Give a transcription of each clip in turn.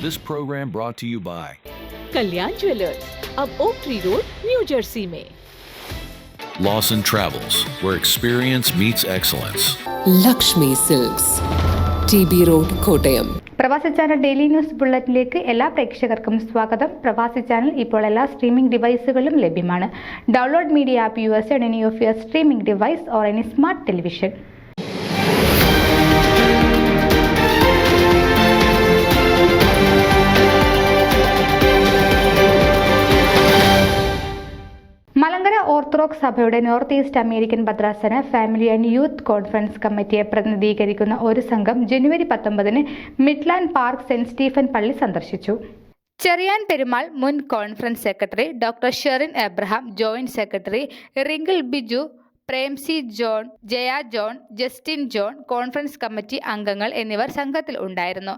This program brought to you by Kalyan jewellers, अब Oak Tree Road, New Jersey में। Lawson Travels, where experience meets excellence. Lakshmi silks, TB road, Kottayam. Pravasi channel daily news ബുള്ളറ്റിനിലേക്ക് എല്ലാ പ്രേക്ഷകർക്കും സ്വാഗതം. പ്രവാസി channel ഇപ്പോൾ എല്ലാ streaming ഡിവൈസുകളിലും ലഭ്യമാണ്. Download media app use on any of your streaming device or any smart television. Malankara Orthodox സഭയുടെ North East American ഭദ്രാസന family and youth conference കമ്മിറ്റിയെ പ്രതിനിധീകരിക്കുന്ന ഒരു സംഘം ജനുവരി 19 മിഡ്ലാൻഡ് പാർക്ക് സെന്റ് സ്റ്റീഫൻ പള്ളി സന്ദർശിച്ചു. ചെറിയാൻ പെരുമാൾ മുൻ conference secretary, doctor Sherin Abraham joint secretary, Rinkle Biju, Premsy John, Jaya John, Justin John, conference committee അംഗങ്ങൾ എന്നിവർ സംഘത്തിൽ ഉണ്ടായിരുന്നു.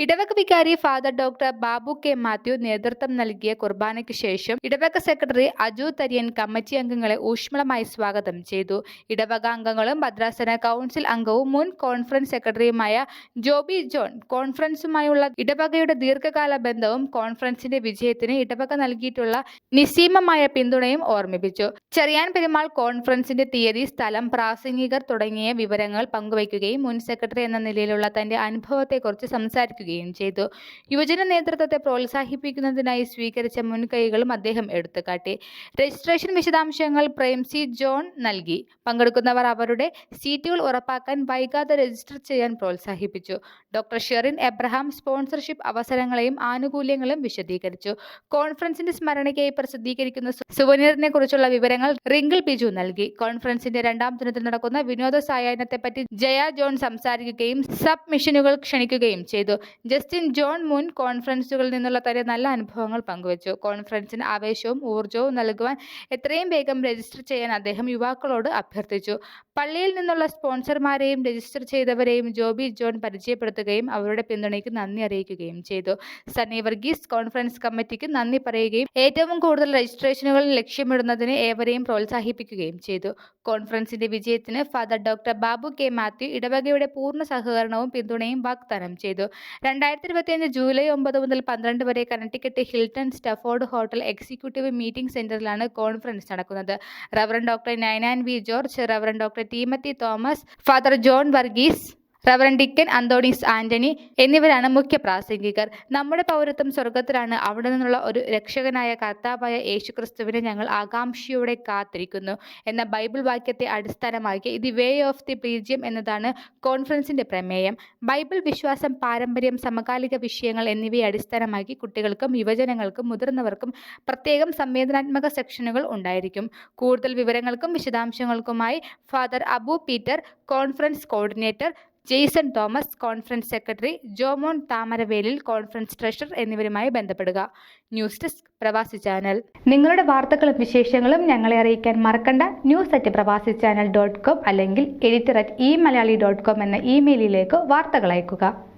ഇടവക വികാരി father doctor Babu K Mathew നേതൃത്വം നൽകിയ കുർബാനയ്ക്ക് ശേഷം ഇടവക സെക്രട്ടറി അജു തരിയൻ കമ്മിറ്റി അംഗങ്ങളെ ഊഷ്മളമായി സ്വാഗതം ചെയ്തു. ഇടവക അംഗങ്ങളും ഭദ്രാസന കൗൺസിൽ അംഗവും മുൻ കോൺഫറൻസ് സെക്രട്ടറിയുമായ ജോബി ജോൺ കോൺഫറൻസുമായുള്ള ഇടവകയുടെ ദീർഘകാല ബന്ധവും കോൺഫറൻസിന്റെ വിജയത്തിന് ഇടവക നൽകിയിട്ടുള്ള നിസ്സീമമായ പിന്തുണയും ഓർമ്മിപ്പിച്ചു. ചെറിയാൻ പെരുമാൾ കോൺഫറൻസിന്റെ തീയതി, സ്ഥലം, പ്രാസംഗികർ തുടങ്ങിയ വിവരങ്ങൾ പങ്കുവയ്ക്കുകയും മുൻ സെക്രട്ടറി എന്ന നിലയിലുള്ള തന്റെ അനുഭവത്തെക്കുറിച്ച് സംസാരിക്കുകയും ചെയ്തു. യുവജന നേതൃത്വത്തെ പ്രോത്സാഹിപ്പിക്കുന്നതിനായി സ്വീകരിച്ച മുൻകൈകളും അദ്ദേഹം എടുത്തുകാട്ടി. രജിസ്ട്രേഷൻ വിശദാംശങ്ങൾ പ്രേംസി ജോൺ നൽകി. പങ്കെടുക്കുന്നവർ അവരുടെ സീറ്റുകൾ ഉറപ്പാക്കാൻ വൈകാതെ രജിസ്റ്റർ ചെയ്യാൻ പ്രോത്സാഹിപ്പിച്ചു. ഡോക്ടർ ഷെറിൻ എബ്രഹാം സ്പോൺസർഷിപ്പ് അവസരങ്ങളെയും ആനുകൂല്യങ്ങളും വിശദീകരിച്ചു. കോൺഫറൻസിന്റെ സ്മരണയ്ക്കായി പ്രസിദ്ധീകരിക്കുന്ന സുവനീറിനെ കുറിച്ചുള്ള വിവരങ്ങൾ റിങ്കിൾ ബിജു നൽകി. കോൺഫറൻസിന്റെ രണ്ടാം ദിനത്തിൽ നടക്കുന്ന വിനോദ സായാഹ്നത്തെപ്പറ്റി ജയ ജോൺ സംസാരിക്കുകയും സബ് മിഷനുകൾ ക്ഷണിക്കുകയും ചെയ്തു. ജസ്റ്റിൻ ജോൺ മുൻ കോൺഫറൻസുകളിൽ നിന്നുള്ള തന്റെ നല്ല അനുഭവങ്ങൾ പങ്കുവച്ചു. കോൺഫറൻസിന് ആവേശവും ഊർജ്ജവും നൽകുവാൻ എത്രയും വേഗം രജിസ്റ്റർ ചെയ്യാൻ അദ്ദേഹം യുവാക്കളോട് അഭ്യർത്ഥിച്ചു. പള്ളിയിൽ നിന്നുള്ള സ്പോൺസർമാരെയും രജിസ്റ്റർ ചെയ്തവരെയും ജോബി ജോൺ പരിചയപ്പെടുത്തുകയും അവരുടെ പിന്തുണയ്ക്ക് നന്ദി അറിയിക്കുകയും ചെയ്തു. സണ്ണി വർഗീസ് കോൺഫറൻസ് കമ്മിറ്റിക്ക് നന്ദി പറയുകയും ഏറ്റവും കൂടുതൽ രജിസ്ട്രേഷനുകൾ ലക്ഷ്യമിടുന്നതിന് ഏവരെയും പ്രോത്സാഹിപ്പിക്കുകയും ചെയ്തു. കോൺഫറൻസിന്റെ വിജയത്തിന് father doctor Babu K Mathew ഇടവകയുടെ പൂർണ്ണ സഹകരണവും പിന്തുണയും വാഗ്ദാനം ചെയ്തു. 2025 ജൂലൈ 9 മുതൽ 12 വരെ Connecticut Hilton Stamford hotel executive meeting സെന്ററിലാണ് കോൺഫറൻസ് നടക്കുന്നത്. Reverend doctor Ninan V George, reverend doctor Timothy Thomas, father John Varghese, reverend deacon Antonios Antony എന്നിവരാണ് മുഖ്യ പ്രാസംഗികർ. നമ്മുടെ പൗരത്വം സ്വർഗത്തിലാണ്. അവിടെ നിന്നുള്ള ഒരു രക്ഷകനായ കർത്താവായ യേശുക്രിസ്തുവിനെ ഞങ്ങൾ ആകാംക്ഷയോടെ കാത്തിരിക്കുന്നു എന്ന ബൈബിൾ വാക്യത്തെ അടിസ്ഥാനമാക്കി ദി വേ ഓഫ് ദി പ്രീജിയം എന്നതാണ് കോൺഫറൻസിന്റെ പ്രമേയം. ബൈബിൾ, വിശ്വാസം, പാരമ്പര്യം, സമകാലിക വിഷയങ്ങൾ എന്നിവയെ അടിസ്ഥാനമാക്കി കുട്ടികൾക്കും യുവജനങ്ങൾക്കും മുതിർന്നവർക്കും പ്രത്യേകം സംവേദനാത്മക സെക്ഷനുകൾ ഉണ്ടായിരിക്കും. കൂടുതൽ വിവരങ്ങൾക്കും വിശദാംശങ്ങൾക്കുമായി father Abu Peter, conference coordinator, Jason Thomas, conference secretary, Jomon Thamaravelil, conference treasurer എന്നിവരുമായി ബന്ധപ്പെടുക. News desk Pravasi channel. നിങ്ങളുടെ വാർത്തകളും വിശേഷങ്ങളും ഞങ്ങളെ അറിയിക്കാൻ മറക്കണ്ട. news@pravasichannel.com അല്ലെങ്കിൽ editor@eMalayali.com എന്ന ഇമെയിലിലേക്ക് വാർത്തകൾ അയക്കുക.